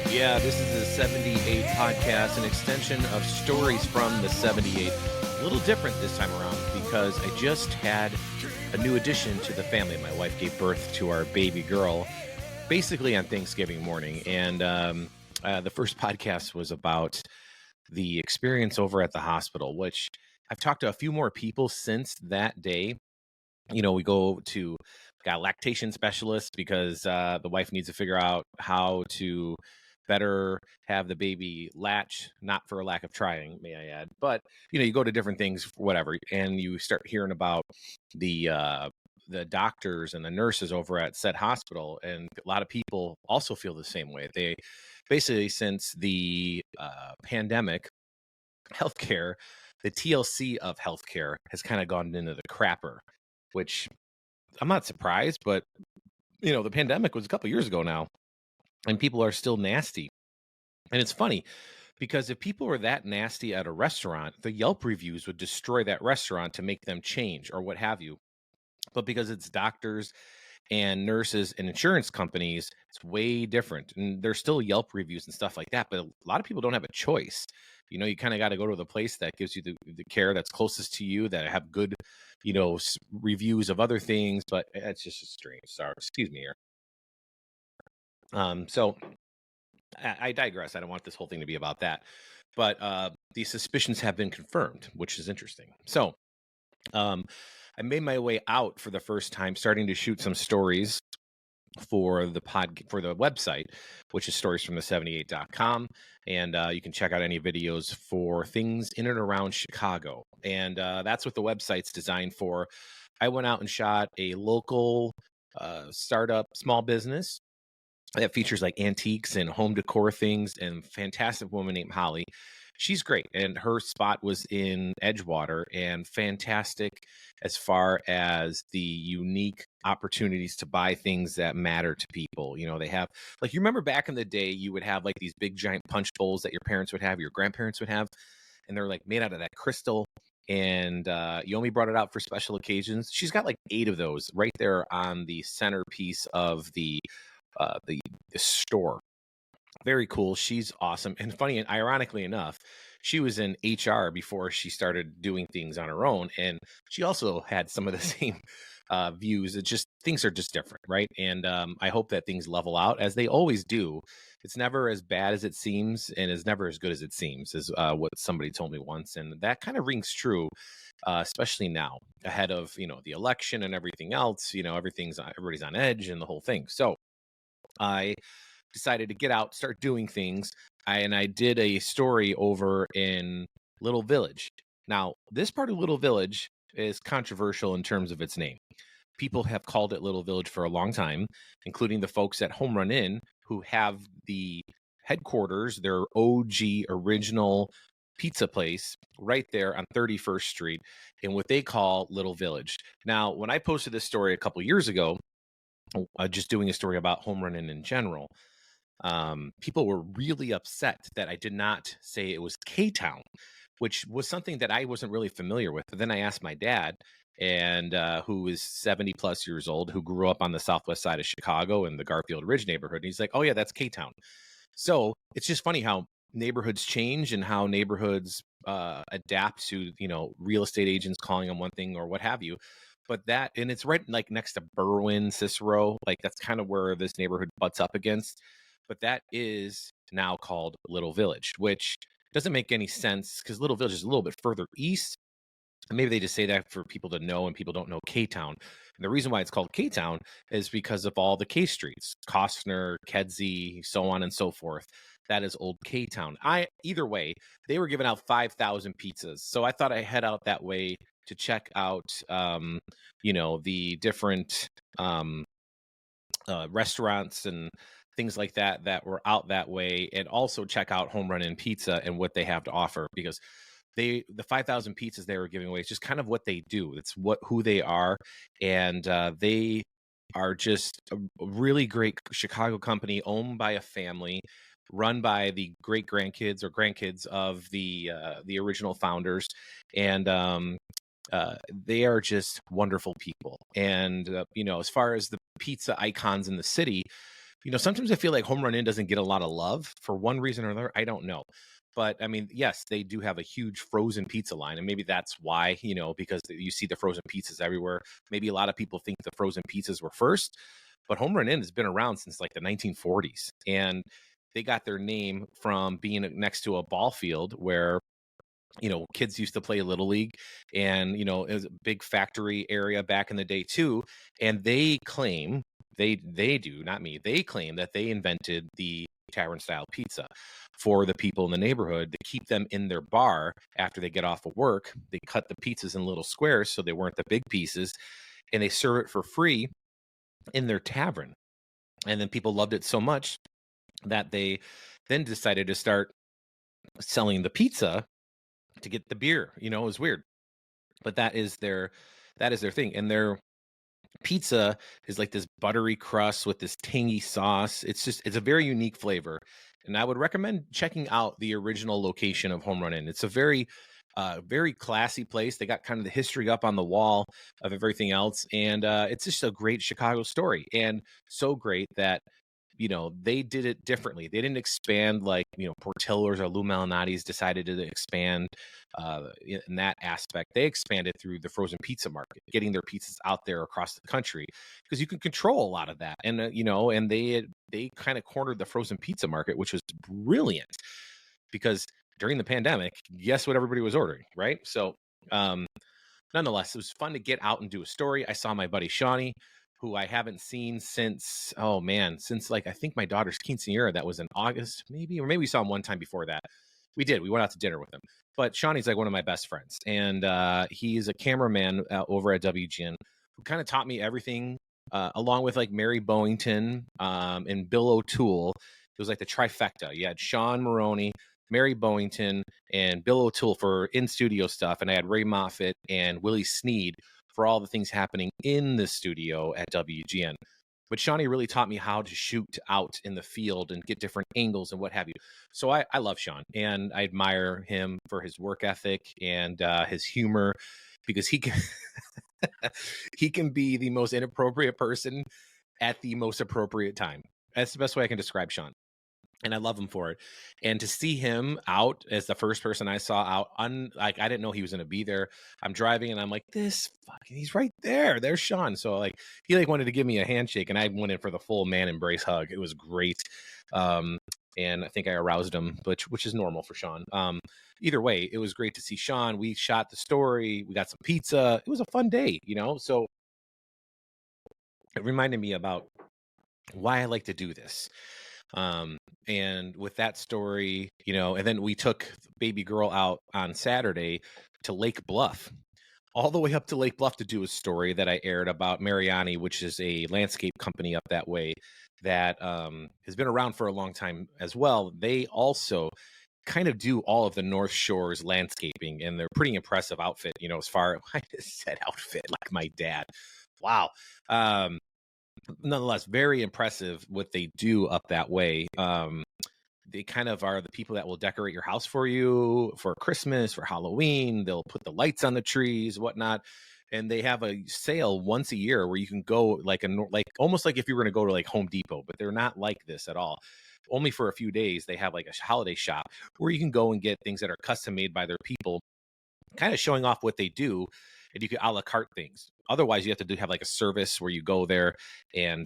Yeah, this is the 78 podcast, an extension of stories from the 78. A little different this time around because I just had a new addition to the family. My wife gave birth to our baby girl basically on Thanksgiving morning. And the first podcast was about the experience over at the hospital, which I've talked to a few more people since that day. You know, we got a lactation specialist because the wife needs to figure out how to better have the baby latch, not for a lack of trying, may I add. But, you know, you go to different things, whatever, and you start hearing about the doctors and the nurses over at said hospital. And a lot of people also feel the same way. They basically, since the pandemic, healthcare, the TLC of healthcare has kind of gone into the crapper, which I'm not surprised, but you know, the pandemic was a couple years ago now, and people are still nasty. And it's funny because if people were that nasty at a restaurant, the Yelp reviews would destroy that restaurant to make them change or what have you. But because it's doctors and nurses and insurance companies, it's way different. And there's still Yelp reviews and stuff like that, but a lot of people don't have a choice. You know, you kind of got to go to the place that gives you the care that's closest to you, that have good, you know, reviews of other things. But it's just strange. Sorry, excuse me here. So I digress. I don't want this whole thing to be about that. But these suspicions have been confirmed, which is interesting. So I made my way out for the first time, starting to shoot some stories for the website, which is storiesfromthe78.com. And you can check out any videos for things in and around Chicago. And that's what the website's designed for. I went out and shot a local startup small business that features like antiques and home decor things, and fantastic woman named Holly. She's great. And her spot was in Edgewater, and fantastic as far as the unique opportunities to buy things that matter to people. You know, they have, like, you remember back in the day, you would have like these big giant punch bowls that your parents would have, your grandparents would have, and they're like made out of that crystal. And you only brought it out for special occasions. She's got like 8 of those right there on the centerpiece of the store. Very cool. She's awesome. And funny and ironically enough, she was in HR before she started doing things on her own. And she also had some of the same views. It's just, things are just different, right? And I hope that things level out as they always do. It's never as bad as it seems, and is never as good as it seems, is what somebody told me once. And that kind of rings true, especially now ahead of, you know, the election and everything else. You know, everybody's on edge and the whole thing. So I decided to get out, start doing things. I did a story over in Little Village. Now, this part of Little Village is controversial in terms of its name. People have called it Little Village for a long time, including the folks at Home Run Inn, who have the headquarters, their OG original pizza place right there on 31st Street in what they call Little Village. Now, when I posted this story a couple years ago, just doing a story about Home Run Inn in general, people were really upset that I did not say it was K-Town, which was something that I wasn't really familiar with. But then I asked my dad, and who is 70 plus years old, who grew up on the southwest side of Chicago in the Garfield Ridge neighborhood. And he's like, oh yeah, that's K-Town. So it's just funny how neighborhoods change and how neighborhoods adapt to, you know, real estate agents calling them one thing or what have you. But that, and it's right like next to Berwyn, Cicero, like that's kind of where this neighborhood butts up against. But that is now called Little Village, which doesn't make any sense because Little Village is a little bit further east. And maybe they just say that for people to know, and people don't know K-Town. And the reason why it's called K-Town is because of all the K streets, Costner, Kedzie, so on and so forth. That is old K-Town. Either way, they were giving out 5,000 pizzas. So I thought I'd head out that way to check out, you know, the different restaurants and things like that were out that way, and also check out Home Run Inn Pizza and what they have to offer, because the 5,000 pizzas they were giving away is just kind of what they do. It's who they are, and they are just a really great Chicago company owned by a family, run by the great grandkids or grandkids of the original founders, and they are just wonderful people. And you know, as far as the pizza icons in the city, Sometimes I feel like Home Run Inn doesn't get a lot of love for one reason or another. I don't know. But I mean, yes, they do have a huge frozen pizza line. And maybe that's why, because you see the frozen pizzas everywhere. Maybe a lot of people think the frozen pizzas were first, but Home Run Inn has been around since like the 1940s. And they got their name from being next to a ball field where kids used to play little league, and it was a big factory area back in the day too. And they claim, they do, not me, they claim that they invented the tavern style pizza for the people in the neighborhood to keep them in their bar after they get off of work. They cut the pizzas in little squares so they weren't the big pieces, and they serve it for free in their tavern. And then people loved it so much that they then decided to start selling the pizza to get the beer. It was weird, but that is their thing. And their pizza is like this buttery crust with this tangy sauce. It's a very unique flavor. And I would recommend checking out the original location of Home Run Inn. It's a very classy place. They got kind of the history up on the wall of everything else. And it's just a great Chicago story. And so great that they did it differently. They didn't expand like, Portillo's or Lou Malnati's decided to expand in that aspect. They expanded through the frozen pizza market, getting their pizzas out there across the country because you can control a lot of that. And, and they kind of cornered the frozen pizza market, which was brilliant because during the pandemic, guess what everybody was ordering, right? So, nonetheless, it was fun to get out and do a story. I saw my buddy Shawnee, who I haven't seen since, oh man, since like I think my daughter's quinceanera. That was in August, maybe, or maybe we saw him one time before that. We did. We went out to dinner with him. But Shawnee's like one of my best friends, and he's a cameraman over at WGN who kind of taught me everything, along with like Mary Boington and Bill O'Toole. It was like the trifecta. You had Sean Maroney, Mary Boington, and Bill O'Toole for in-studio stuff. And I had Ray Moffitt and Willie Sneed for all the things happening in the studio at WGN. But Shawnee really taught me how to shoot out in the field and get different angles and what have you. So I love Sean, and I admire him for his work ethic and his humor, because he can be the most inappropriate person at the most appropriate time. That's the best way I can describe Sean. And I love him for it. And to see him out as the first person I saw out, like I didn't know he was going to be there. I'm driving and I'm like, he's right there. There's Sean. So like he like wanted to give me a handshake, and I went in for the full man embrace hug. It was great. And I think I aroused him, which is normal for Sean. Either way, it was great to see Sean. We shot the story. We got some pizza. It was a fun day, So it reminded me about why I like to do this. And with that story, and then we took baby girl out on Saturday to Lake Bluff, all the way up to Lake Bluff to do a story that I aired about Mariani, which is a landscape company up that way that has been around for a long time as well. They also kind of do all of the North Shore's landscaping, and they're pretty impressive outfit, as far I just said outfit like my dad. Wow. Nonetheless, very impressive what they do up that way. They kind of are the people that will decorate your house for you for Christmas, for Halloween. They'll put the lights on the trees, whatnot. And they have a sale once a year where you can go like almost like if you were going to go to like Home Depot, but they're not like this at all. Only for a few days, they have like a holiday shop where you can go and get things that are custom made by their people, kind of showing off what they do, and you can a la carte things. Otherwise, you have to have like a service where you go there and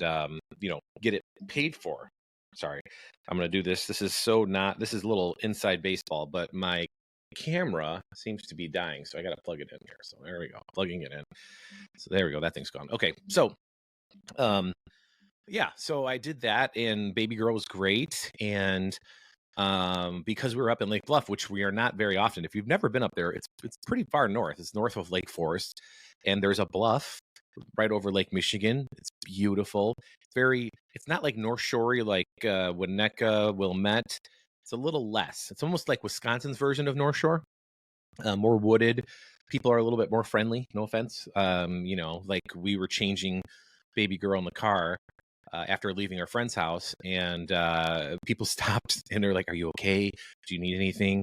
get it paid for. Sorry, I'm gonna do this. This is a little inside baseball, but my camera seems to be dying, so I gotta plug it in here. So there we go, plugging it in. So there we go, that thing's gone. Okay, so yeah, so I did that, and baby girl was great. And because we were up in Lake Bluff, which we are not very often. If you've never been up there, it's pretty far north. It's north of Lake Forest, and there's a bluff right over Lake Michigan. It's beautiful. It's not like North Shore, like Winnetka, Wilmette. It's a little less. It's almost like Wisconsin's version of North Shore, more wooded. People are a little bit more friendly. No offense. Like we were changing baby girl in the car after leaving our friend's house, and people stopped and they're like, "Are you okay? Do you need anything?"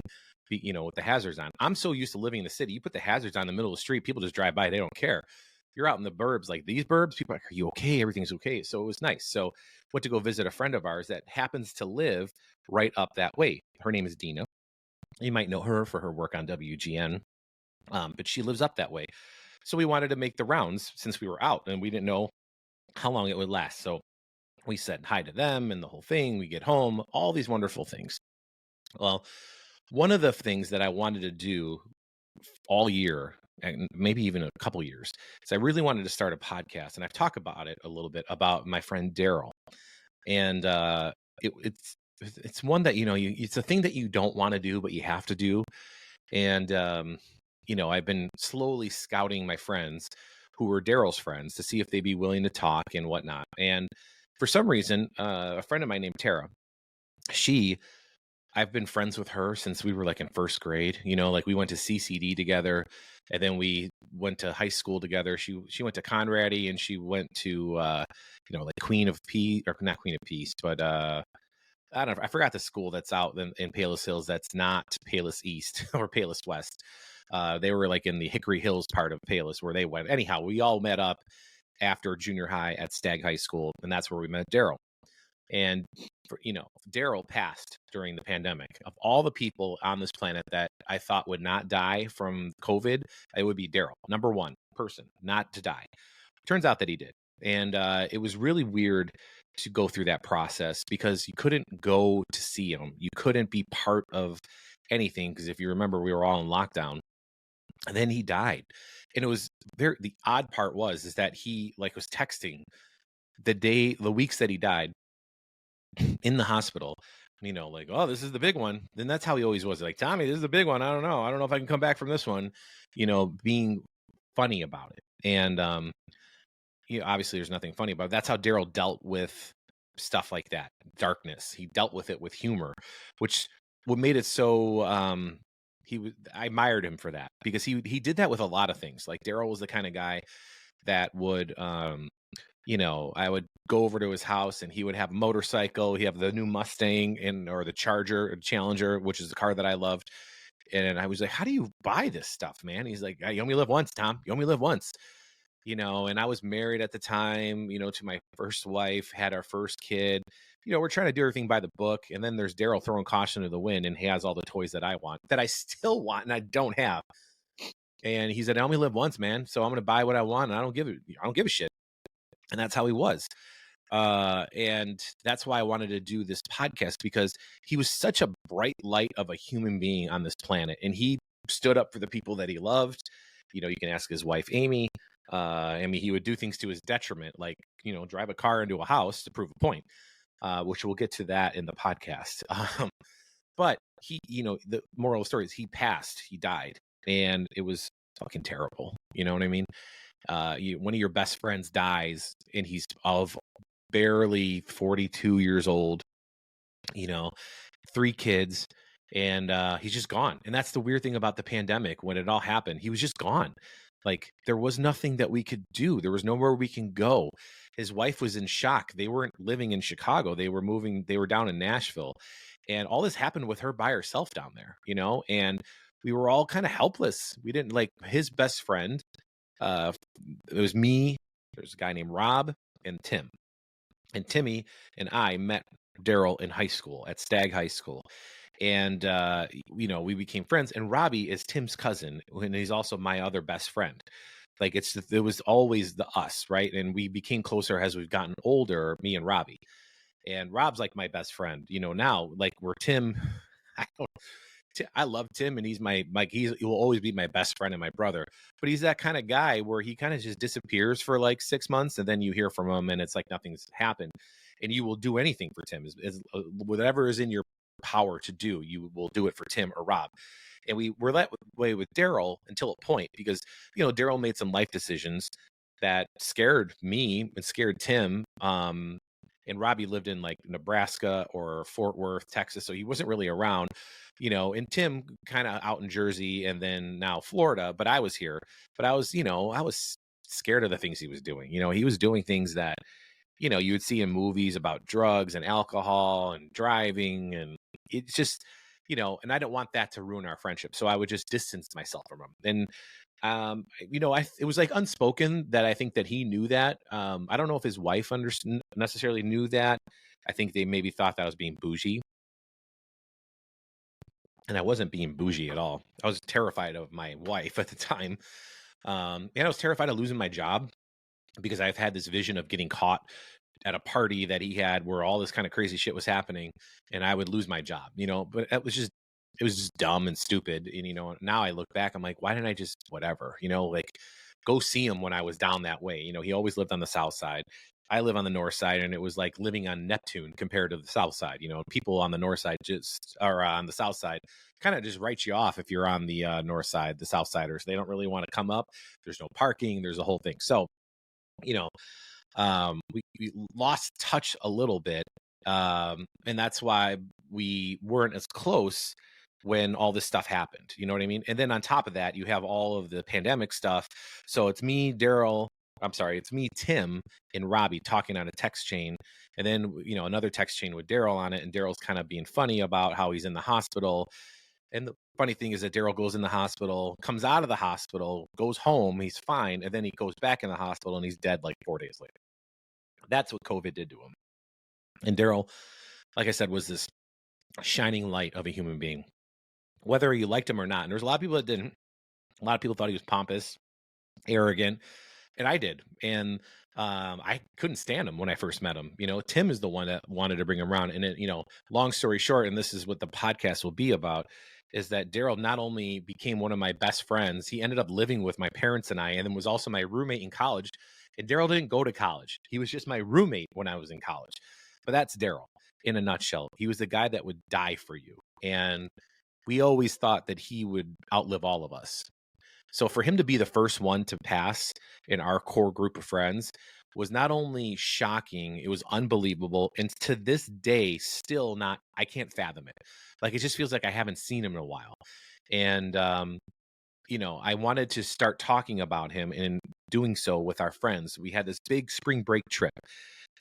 With the hazards on. I'm so used to living in the city. You put the hazards on in the middle of the street, people just drive by. They don't care. you're out in the burbs, like these burbs, people are like, are you okay? Everything's okay. So it was nice. So went to go visit a friend of ours that happens to live right up that way. Her name is Dina. You might know her for her work on WGN, but she lives up that way. So we wanted to make the rounds since we were out and we didn't know how long it would last. So we said hi to them and the whole thing. We get home, all these wonderful things. Well, one of the things that I wanted to do all year, and maybe even a couple years, is I really wanted to start a podcast. And I've talked about it a little bit about my friend Darryl. And it, it's one that, it's a thing that you don't want to do, but you have to do. And, I've been slowly scouting my friends who were Daryl's friends to see if they'd be willing to talk and whatnot. And for some reason, a friend of mine named Tara, she, I've been friends with her since we were like in first grade. Like we went to CCD together, and then we went to high school together. She went to Conrady, and she went to like Queen of Peace, or not Queen of Peace, but I don't know. I forgot the school that's out in Palos Hills. That's not Palos East or Palos West. They were like in the Hickory Hills part of Palos where they went. Anyhow, we all met up after junior high at Stagg High School, and that's where we met Darryl. And Darryl passed during the pandemic. Of all the people on this planet that I thought would not die from COVID, it would be Darryl. Number one person not to die. Turns out that he did. And it was really weird to go through that process because you couldn't go to see him. You couldn't be part of anything because if you remember, we were all in lockdown. And then he died. And it was the odd part is that he was texting the weeks that he died in the hospital, oh, this is the big one. Then that's how he always was, like, Tommy, this is the big one. I don't know if I can come back from this one, being funny about it. And obviously there's nothing funny about it. That's how Darryl dealt with stuff like that, darkness. He dealt with it with humor, which what made it so I admired him for that because he did that with a lot of things. Like Darryl was the kind of guy that would I would go over to his house and he would have a motorcycle. He have the new Mustang or the Challenger, which is the car that I loved. And I was like, how do you buy this stuff, man? He's like, you only live once, Tom. You only live once. And I was married at the time, to my first wife, had our first kid. We're trying to do everything by the book. And then there's Darryl throwing caution to the wind and he has all the toys that I want, that I still want and I don't have. And he said, I only live once, man. So I'm going to buy what I want. And I don't give a shit. And that's how he was. And that's why I wanted to do this podcast, because he was such a bright light of a human being on this planet. And he stood up for the people that he loved. You can ask his wife, Amy. He would do things to his detriment, like, drive a car into a house to prove a point, which we'll get to that in the podcast. But he, the moral of the story is he passed, he died, and it was fucking terrible. You know what I mean? One of your best friends dies and he's of barely 42 years old, 3 kids, and he's just gone. And that's the weird thing about the pandemic. When it all happened, he was just gone. Like there was nothing that we could do. There was nowhere we can go. His wife was in shock. They weren't living in Chicago. They were down in Nashville. And all this happened with her by herself down there, and we were all kind of helpless. We didn't his best friend. It was me. There's a guy named Rob and Tim. And Timmy and I met Darryl in high school at Stagg High School. And, we became friends. And Robbie is Tim's cousin, and he's also my other best friend. Like it was always the us, right? And we became closer as we've gotten older, me and Robbie. And Rob's like my best friend, now, like we're Tim. I love Tim, and he's he will always be my best friend and my brother. But he's that kind of guy where he kind of just disappears for like 6 months, and then you hear from him, and it's like nothing's happened. And you will do anything for Tim, whatever is in your power to do, you will do it for Tim or Rob. And we were that way with Darryl until a point, because Darryl made some life decisions that scared me and scared Tim. And Robbie lived in like Nebraska or Fort Worth, Texas, so he wasn't really around, and Tim kind of out in Jersey and then now Florida, but I was here. But I was, I was scared of the things he was doing. He was doing things that, you would see in movies about drugs and alcohol and driving, and it's just, and I don't want that to ruin our friendship. So I would just distance myself from him. And it was like unspoken that I think that he knew that. I don't know if his wife necessarily knew that. I think they maybe thought that I was being bougie, and I wasn't being bougie at all. I was terrified of my wife at the time, and I was terrified of losing my job because I've had this vision of getting caught at a party that he had where all this kind of crazy shit was happening and I would lose my job, but it was just dumb and stupid. And, now I look back, I'm like, why didn't I just, whatever, like go see him when I was down that way. He always lived on the south side. I live on the north side, and it was like living on Neptune compared to the south side. People on the north side or on the south side kind of just write you off if you're on the north side, the south siders. They don't really want to come up. There's no parking. There's a whole thing. So, you know, we lost touch a little bit, and that's why we weren't as close when all this stuff happened. You know what I mean? And then on top of that, you have all of the pandemic stuff. So it's me, Darryl. I'm sorry, it's me, Tim, and Robbie talking on a text chain, and then another text chain with Darryl on it, and Darryl's kind of being funny about how he's in the hospital. And the funny thing is that Darryl goes in the hospital, comes out of the hospital, goes home, he's fine, and then he goes back in the hospital and he's dead like 4 days later. That's what COVID did to him. And Darryl, like I said, was this shining light of a human being, whether you liked him or not. And there's a lot of people that didn't. A lot of people thought he was pompous, arrogant, and I did. And I couldn't stand him when I first met him. Tim is the one that wanted to bring him around. And long story short, and this is what the podcast will be about, is that Darryl not only became one of my best friends, he ended up living with my parents and I, and then was also my roommate in college. And Darryl didn't go to college. He was just my roommate when I was in college. But that's Darryl in a nutshell. He was the guy that would die for you. And we always thought that he would outlive all of us. So for him to be the first one to pass in our core group of friends was not only shocking, it was unbelievable. And to this day, still not, I can't fathom it. Like, it just feels like I haven't seen him in a while. And, I wanted to start talking about him, and doing so with our friends. We had this big spring break trip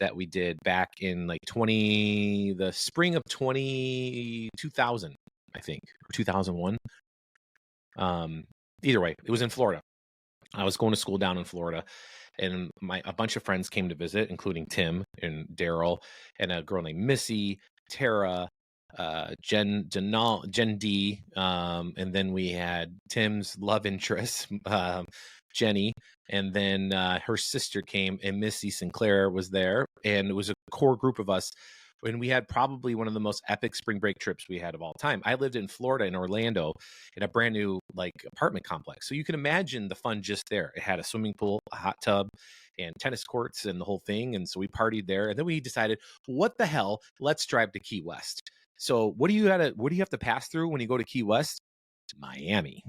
that we did back in like the spring of 2000, I think, or 2001. Either way, it was in Florida. I was going to school down in Florida, and a bunch of friends came to visit, including Tim and Darryl and a girl named Missy, Tara, Jen D, and then we had Tim's love interest, Jenny, and then her sister came, and Missy Sinclair was there, and it was a core group of us. And we had probably one of the most epic spring break trips we had of all time. I lived in Florida, in Orlando, in a brand new apartment complex. So you can imagine the fun just there. It had a swimming pool, a hot tub, and tennis courts and the whole thing. And so we partied there. And then we decided, what the hell? Let's drive to Key West. So what do you have to pass through when you go to Key West? Miami.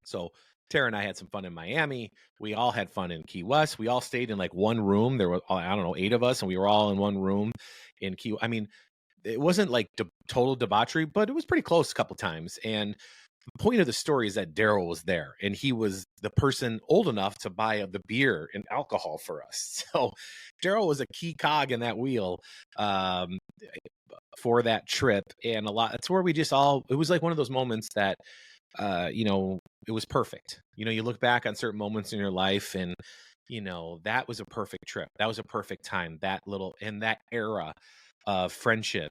So Tara and I had some fun in Miami. We all had fun in Key West. We all stayed in like one room. There were, I don't know, 8 of us, and we were all in one room in Key. I mean, it wasn't like total debauchery, but it was pretty close a couple times. And the point of the story is that Darryl was there, and he was the person old enough to buy the beer and alcohol for us. So Darryl was a key cog in that wheel for that trip. And that's where we just it was like one of those moments that, it was perfect. You look back on certain moments in your life, and, that was a perfect trip. That was a perfect time. In that era of friendship,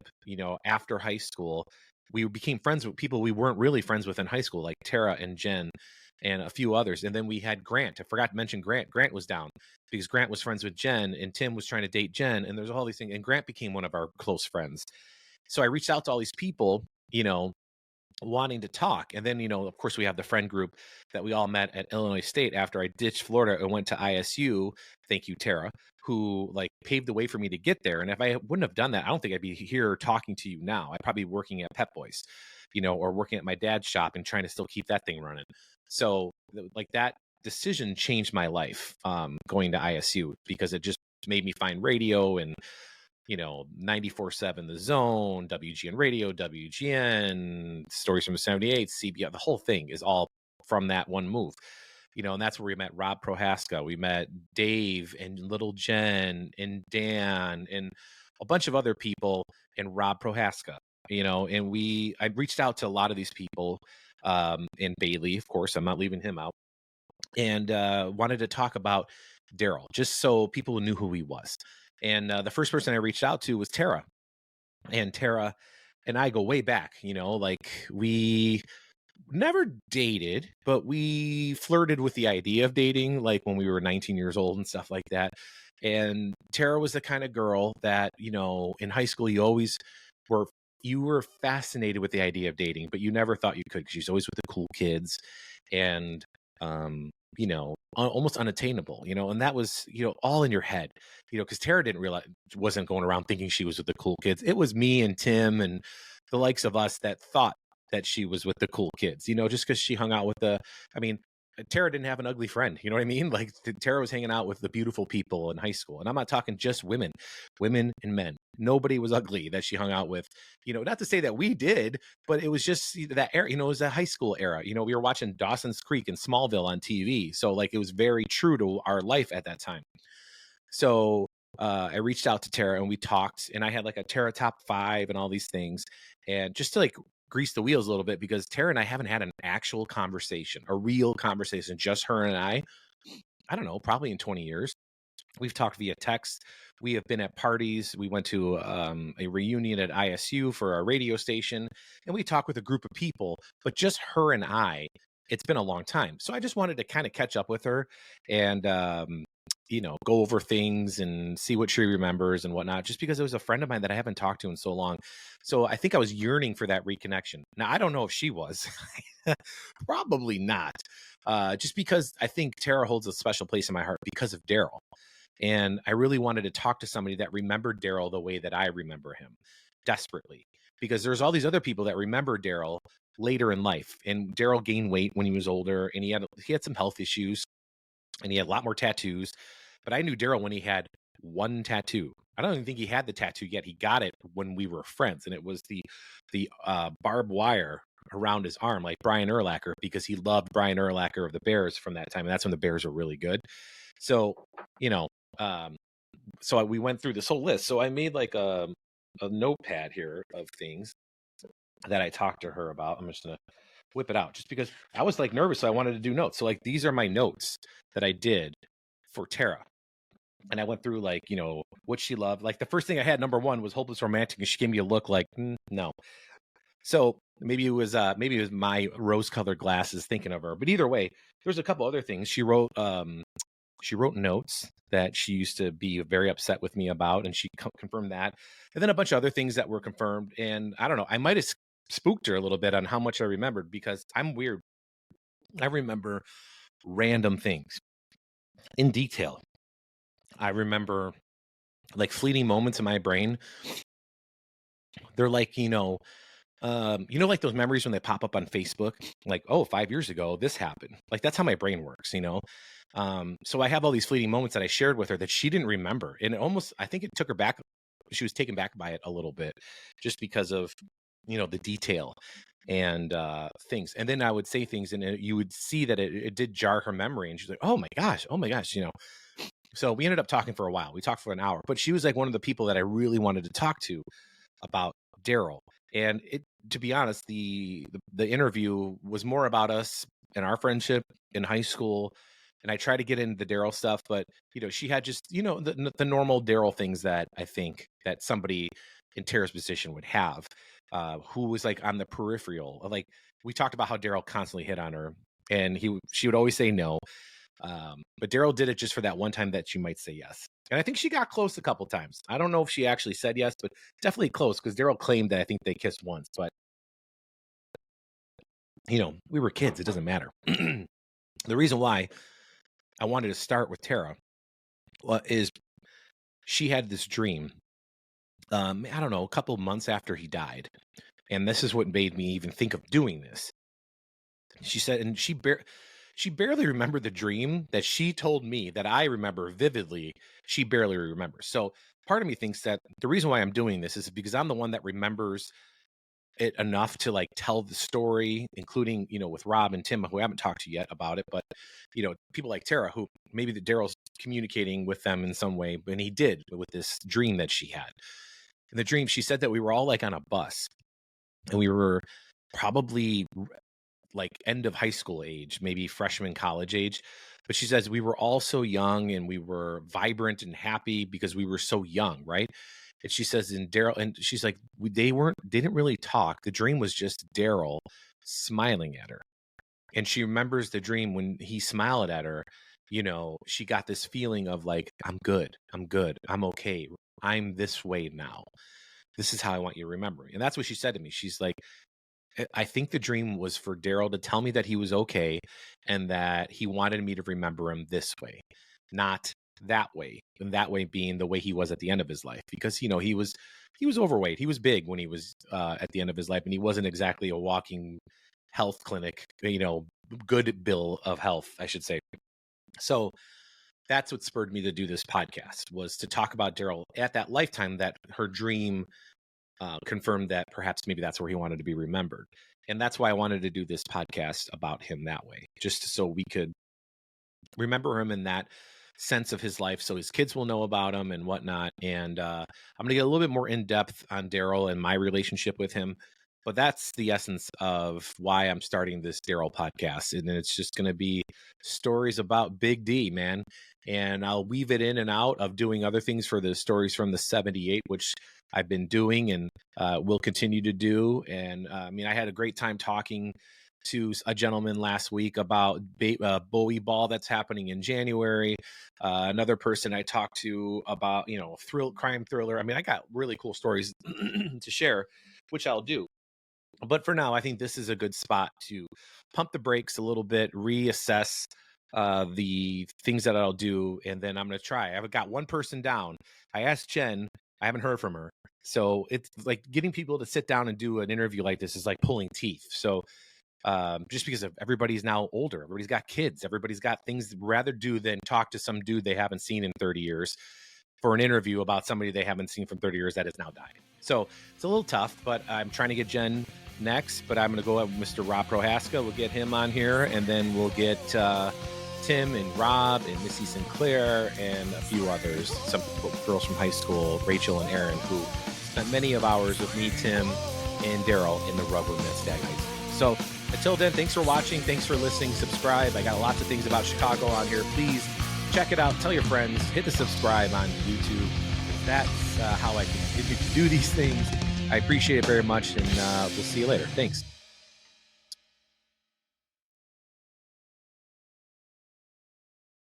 after high school, we became friends with people we weren't really friends with in high school, like Tara and Jen and a few others. And then we had Grant. I forgot to mention Grant. Grant was down because Grant was friends with Jen, and Tim was trying to date Jen. And there's all these things. And Grant became one of our close friends. So I reached out to all these people, wanting to talk. And then, of course, we have the friend group that we all met at Illinois State after I ditched Florida and went to ISU. Thank you, Tara, who paved the way for me to get there. And if I wouldn't have done that, I don't think I'd be here talking to you now. I'd probably be working at Pep Boys, or working at my dad's shop and trying to still keep that thing running. So that decision changed my life, going to ISU, because it just made me find radio and 94.7 The Zone, WGN Radio, WGN, Stories from the 78, CBS. The whole thing is all from that one move. And that's where we met Rob Prohaska. We met Dave and Little Jen and Dan and a bunch of other people, and Rob Prohaska, and I reached out to a lot of these people, and Bailey, of course, I'm not leaving him out. and wanted to talk about Darryl, just so people knew who he was. And the first person I reached out to was Tara. And Tara and I go way back, like we never dated, but we flirted with the idea of dating, like when we were 19 years old and stuff like that. And Tara was the kind of girl that, in high school, were you were fascinated with the idea of dating, but you never thought you could because she's always with the cool kids and, almost unattainable, and that was, all in your head, because Tara didn't realize, wasn't going around thinking she was with the cool kids. It was me and Tim and the likes of us that thought that she was with the cool kids, just because she hung out with I mean, Tara didn't have an ugly friend. You know what I mean? Like Tara was hanging out with the beautiful people in high school. And I'm not talking just women and men. Nobody was ugly that she hung out with, not to say that we did, but it was just that era, it was a high school era. We were watching Dawson's Creek and Smallville on TV. So like it was very true to our life at that time. So I reached out to Tara and we talked, and I had like a Tara top 5 and all these things. And just to like grease the wheels a little bit, because Tara and I haven't had an actual conversation, a real conversation, just her and I don't know, probably in 20 years. We've talked via text. We have been at parties. We went to a reunion at ISU for our radio station, and we talked with a group of people, but just her and I, it's been a long time. So I just wanted to kind of catch up with her and, go over things and see what she remembers and whatnot, just because it was a friend of mine that I haven't talked to in so long. So I think I was yearning for that reconnection. Now, I don't know if she was. Probably not. Just because I think Tara holds a special place in my heart because of Darryl. And I really wanted to talk to somebody that remembered Darryl the way that I remember him, desperately, because there's all these other people that remember Darryl later in life. And Darryl gained weight when he was older, and he had some health issues, and he had a lot more tattoos. But I knew Darryl when he had one tattoo. I don't even think he had the tattoo yet. He got it when we were friends, and it was the barbed wire around his arm, like Brian Urlacher, because he loved Brian Urlacher of the Bears from that time, and that's when the Bears were really good. So, you know, so we went through this whole list. So I made like a notepad here of things that I talked to her about. I'm just gonna whip it out just because I was like nervous, so I wanted to do notes. So like these are my notes that I did for Tara. And I went through like, what she loved. Like the first thing I had, number 1, was hopeless romantic, and she gave me a look like, no. So maybe it was my rose-colored glasses thinking of her. But either way, there's a couple other things. She wrote notes that she used to be very upset with me about, and she confirmed that. And then a bunch of other things that were confirmed. And I don't know, I might have spooked her a little bit on how much I remembered, because I'm weird. I remember random things in detail. I remember like fleeting moments in my brain. They're like, like those memories when they pop up on Facebook, like, oh, 5 years ago, this happened. Like, that's how my brain works, So I have all these fleeting moments that I shared with her that she didn't remember. And I think it took her back. She was taken back by it a little bit, just because of, the detail and things. And then I would say things, and you would see that it did jar her memory. And she's like, oh my gosh. So we ended up talking for a while. We talked for an hour, but she was like one of the people that I really wanted to talk to about Darryl. And to be honest, the interview was more about us and our friendship in high school. And I tried to get into the Darryl stuff, but she had just the normal Darryl things that I think that somebody in Tara's position would have, who was like on the peripheral. Like we talked about how Darryl constantly hit on her, and she would always say no. But Darryl did it just for that one time that she might say yes. And I think she got close a couple times. I don't know if she actually said yes, but definitely close, because Darryl claimed that I think they kissed once. But, we were kids. It doesn't matter. The reason why I wanted to start with Tara is she had this dream, I don't know, a couple months after he died. And this is what made me even think of doing this. She said, and she barely remembered the dream that she told me that I remember vividly. She barely remembers. So part of me thinks that the reason why I'm doing this is because I'm the one that remembers it enough to like tell the story, including, with Rob and Tim, who I haven't talked to yet about it, but, people like Tara, who maybe the Darryl's communicating with them in some way, and he did with this dream that she had. In the dream, she said that we were all like on a bus, and we were probably like end of high school age, maybe freshman college age. But she says we were all so young and we were vibrant and happy because we were so young, right? And she says in Darryl, and she's like, they didn't really talk. The dream was just Darryl smiling at her. And she remembers the dream when he smiled at her, she got this feeling of like, I'm good. I'm good. I'm okay. I'm this way now. This is how I want you to remember me. And that's what she said to me. She's like, I think the dream was for Darryl to tell me that he was okay and that he wanted me to remember him this way, not that way. And that way being the way he was at the end of his life, because he was overweight. He was big when he was at the end of his life, and he wasn't exactly a walking health clinic, good bill of health, I should say. So that's what spurred me to do this podcast, was to talk about Darryl at that lifetime, that her dream confirmed that perhaps maybe that's where he wanted to be remembered. And that's why I wanted to do this podcast about him that way, just so we could remember him in that sense of his life, so his kids will know about him and whatnot. And I'm going to get a little bit more in depth on Darryl and my relationship with him. But that's the essence of why I'm starting this Darryl podcast. And it's just going to be stories about Big D, man. And I'll weave it in and out of doing other things for the stories from the 78, which I've been doing and will continue to do. And I had a great time talking to a gentleman last week about Bowie Ball that's happening in January. Another person I talked to about, crime thriller. I got really cool stories to share, which I'll do. But for now, I think this is a good spot to pump the brakes a little bit, reassess the things that I'll do, and then I'm going to try. I've got one person down. I asked Jen. I haven't heard from her. So it's like getting people to sit down and do an interview like this is like pulling teeth. So just because everybody's now older, everybody's got kids, everybody's got things they'd rather do than talk to some dude they haven't seen in 30 years for an interview about somebody they haven't seen from 30 years that has now died. So it's a little tough, but I'm trying to get Jen next, but I'm going to go with Mr. Rob Prohaska. We'll get him on here, and then we'll get Tim and Rob and Missy Sinclair and a few others, some girls from high school, Rachel and Aaron, who spent many of hours with me, Tim, and Darryl in the rubber at Stag High School. So until then, thanks for watching. Thanks for listening. Subscribe. I got lots of things about Chicago on here. Please check it out. Tell your friends. Hit the subscribe on YouTube. That's how I continue to do these things. I appreciate it very much, and we'll see you later. Thanks.